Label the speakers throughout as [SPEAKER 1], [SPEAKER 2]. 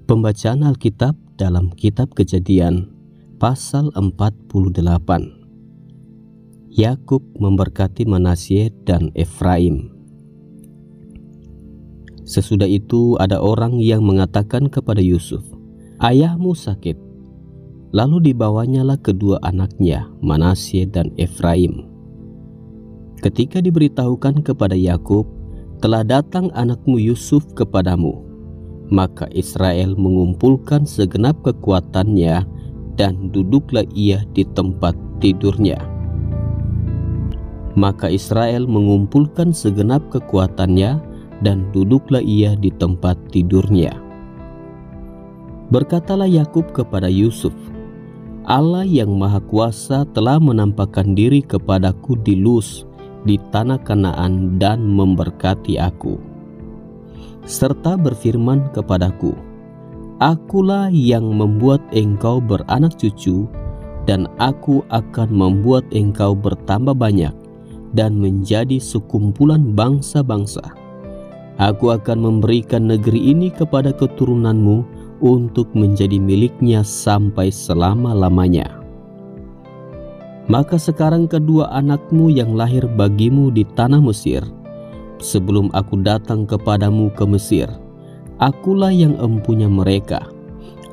[SPEAKER 1] Pembacaan Alkitab dalam Kitab Kejadian pasal 48. Yakub memberkati Manasye dan Efraim. Sesudah itu ada orang yang mengatakan kepada Yusuf, "Ayahmu sakit." Lalu dibawanyalah kedua anaknya, Manasye dan Efraim. Ketika diberitahukan kepada Yakub, "Telah datang anakmu Yusuf kepadamu," maka Israel mengumpulkan segenap kekuatannya dan duduklah ia di tempat tidurnya. Maka Israel mengumpulkan segenap kekuatannya dan duduklah ia di tempat tidurnya. Berkatalah Yakub kepada Yusuf, "Allah yang Maha Kuasa telah menampakkan diri kepadaku di Luz di tanah Kanaan dan memberkati aku, serta berfirman kepadaku, Akulah yang membuat engkau beranak cucu, dan aku akan membuat engkau bertambah banyak dan menjadi sekumpulan bangsa-bangsa. Aku akan memberikan negeri ini kepada keturunanmu untuk menjadi miliknya sampai selama-lamanya. Maka sekarang kedua anakmu yang lahir bagimu di tanah Mesir, sebelum aku datang kepadamu ke Mesir, akulah yang empunya mereka.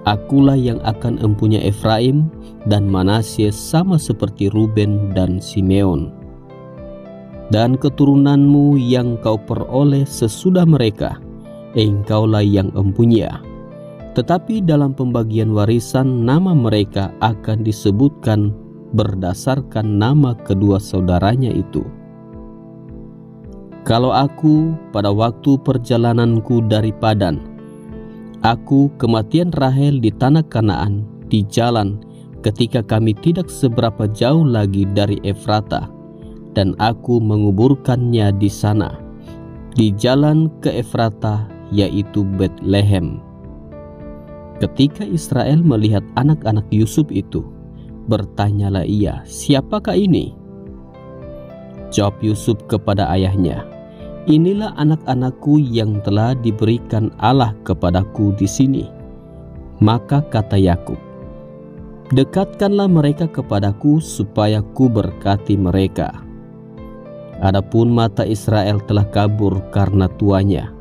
[SPEAKER 1] Akulah yang akan empunya Efraim dan Manasye sama seperti Ruben dan Simeon. Dan keturunanmu yang kau peroleh sesudah mereka, engkaulah yang empunya. Tetapi dalam pembagian warisan nama mereka akan disebutkan berdasarkan nama kedua saudaranya itu. Kalau aku pada waktu perjalananku dari Padan, aku kematian Rahel di tanah Kanaan di jalan ketika kami tidak seberapa jauh lagi dari Efrata, dan aku menguburkannya di sana, di jalan ke Efrata, yaitu Betlehem." Ketika Israel melihat anak-anak Yusuf itu, bertanyalah ia, "Siapakah ini?" Jawab Yusuf kepada ayahnya, "Inilah anak-anakku yang telah diberikan Allah kepadaku di sini." Maka kata Yakub, "Dekatkanlah mereka kepadaku supaya ku berkati mereka." Adapun mata Israel telah kabur karena tuanya,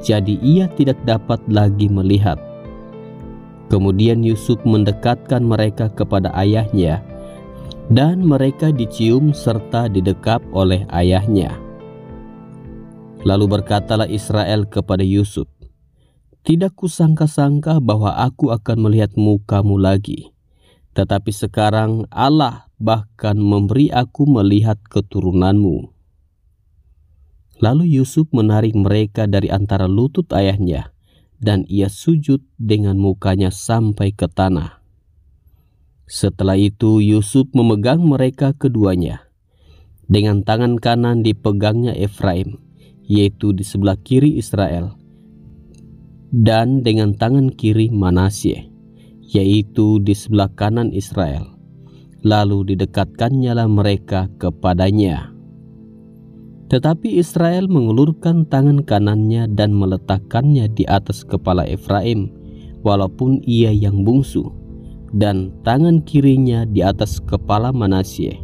[SPEAKER 1] jadi ia tidak dapat lagi melihat. Kemudian Yusuf mendekatkan mereka kepada ayahnya, dan mereka dicium serta didekap oleh ayahnya. Lalu berkatalah Israel kepada Yusuf, "Tidak kusangka-sangka bahwa aku akan melihat mukamu lagi, tetapi sekarang Allah bahkan memberi aku melihat keturunanmu." Lalu Yusuf menarik mereka dari antara lutut ayahnya, dan ia sujud dengan mukanya sampai ke tanah. Setelah itu Yusuf memegang mereka keduanya. Dengan tangan kanan dipegangnya Efraim, yaitu di sebelah kiri Israel, dan dengan tangan kiri Manasye, yaitu di sebelah kanan Israel. Lalu didekatkannyalah mereka kepadanya. Tetapi Israel mengulurkan tangan kanannya dan meletakkannya di atas kepala Efraim, walaupun ia yang bungsu, dan tangan kirinya di atas kepala Manasye.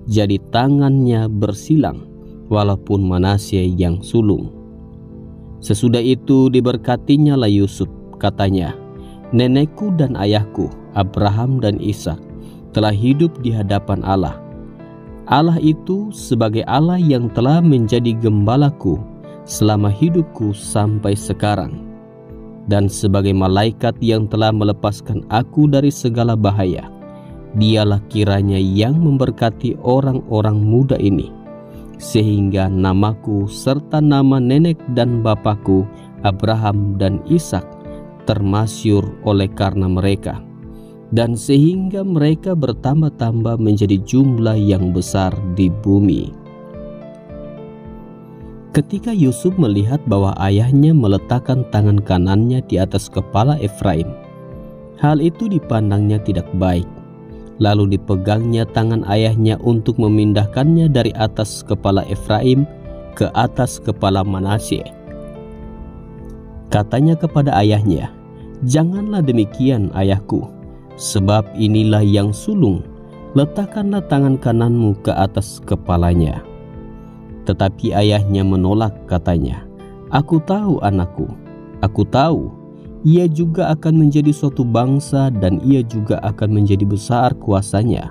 [SPEAKER 1] Jadi tangannya bersilang, walaupun Manasye yang sulung. Sesudah itu diberkatinya lah Yusuf, katanya, "Nenekku dan ayahku, Abraham dan Ishak, telah hidup di hadapan Allah. Allah itu sebagai Allah yang telah menjadi gembalaku selama hidupku sampai sekarang, dan sebagai malaikat yang telah melepaskan aku dari segala bahaya. Dialah kiranya yang memberkati orang-orang muda ini, sehingga namaku serta nama nenek dan bapakku Abraham dan Ishak termasyur oleh karena mereka, dan sehingga mereka bertambah-tambah menjadi jumlah yang besar di bumi." Ketika Yusuf melihat bahwa ayahnya meletakkan tangan kanannya di atas kepala Efraim, hal itu dipandangnya tidak baik. Lalu dipegangnya tangan ayahnya untuk memindahkannya dari atas kepala Efraim ke atas kepala Manasye. Katanya kepada ayahnya, Janganlah demikian ayahku, sebab inilah yang sulung, letakkanlah tangan kananmu ke atas kepalanya. Tetapi ayahnya menolak, katanya, aku tahu anakku, aku tahu, ia juga akan menjadi suatu bangsa dan ia juga akan menjadi besar kuasanya.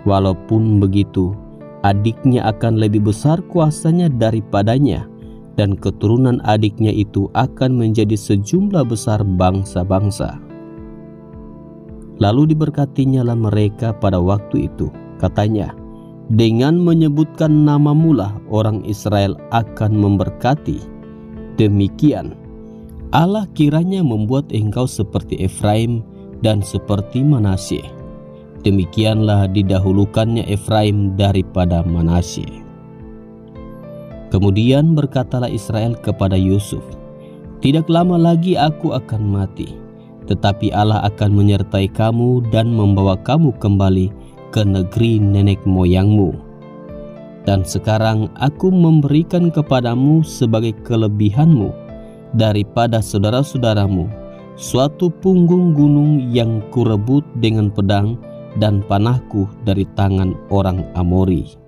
[SPEAKER 1] Walaupun begitu, adiknya akan lebih besar kuasanya daripadanya, dan keturunan adiknya itu akan menjadi sejumlah besar bangsa-bangsa. Lalu diberkatinyalah mereka pada waktu itu, katanya, dengan menyebutkan namamu lah orang Israel akan memberkati. Demikian, Allah kiranya membuat engkau seperti Efraim dan seperti Manasye. Demikianlah didahulukannya Efraim daripada Manasye. Kemudian berkatalah Israel kepada Yusuf, tidak lama lagi aku akan mati, tetapi Allah akan menyertai kamu dan membawa kamu kembali ke negeri nenek moyangmu. Dan sekarang aku memberikan kepadamu sebagai kelebihanmu daripada saudara-saudaramu suatu punggung gunung yang kurebut dengan pedang dan panahku dari tangan orang Amori.